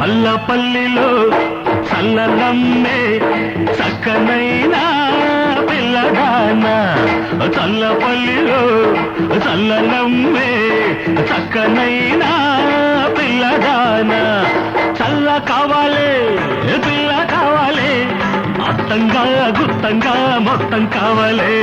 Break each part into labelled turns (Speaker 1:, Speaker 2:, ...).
Speaker 1: చల్లపల్లిలో చల్లలమ్మే చక్కనైనా పిల్లదాన చల్లపల్లిలో చల్లలమ్మే చక్కనైనా పిల్లదాన చల్ల కావాలే పిల్ల కావాలే అత్తంగా గుత్తంగా మొత్తం కావాలే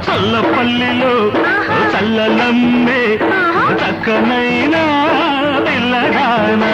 Speaker 1: చల్లపల్లిలో చల్లలమ్మే చక్కనైనా పిల్లగానా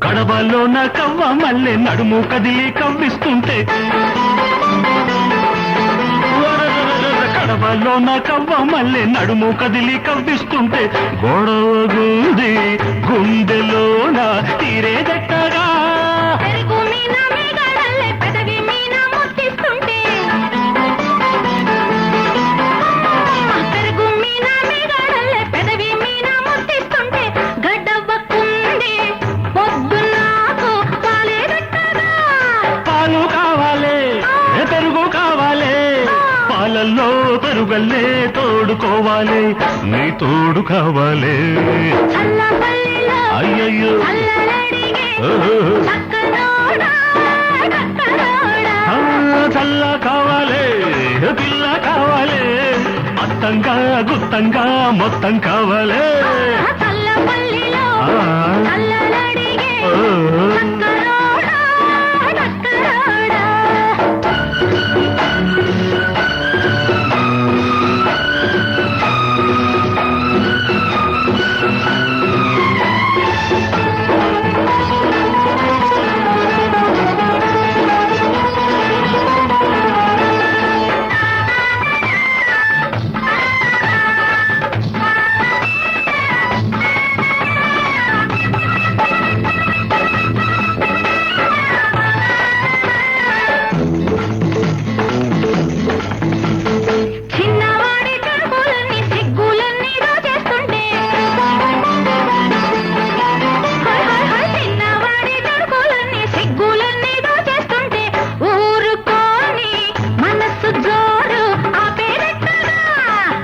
Speaker 1: కడవలోన కవ్వ మల్లె నడుము కదిలి కవ్విస్తుంటే కడవలోన కవ్వ మల్లె నడుము కదిలి కవ్విస్తుంటే గొడవ గుంది గుండెలోన తీరేదెట్టగా పాలల్లో పెరుగల్లే తోడుకోవాలి నీ తోడు కావాలి అయ్యయ్యో చల్ల కావాలి పిల్ల కావాలి అత్తంగా గుత్తంగా మొత్తం కావాలి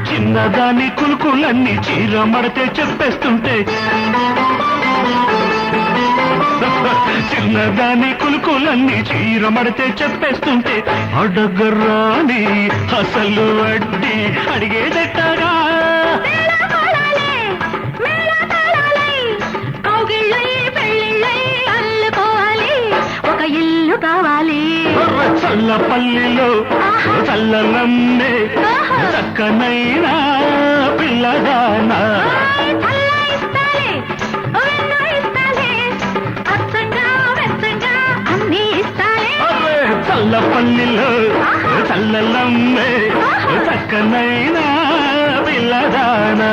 Speaker 1: చిన్నదాని కులుకులన్నీ చీర మడితే చెప్పేస్తుంటే చిన్నదాని కులుకులన్నీ చీర మడితే చెప్పేస్తుంటే అడగరాని అసలు వడ్డీ అడిగేదెట్టగా ఒక ఇల్లు కావాలి చల్లపల్లిలో చల్లలమ్మే చక్కనైనా పిల్లగానా చల్లపల్లిలో చల్లలమ్మే చక్కనైనా పిల్లగానా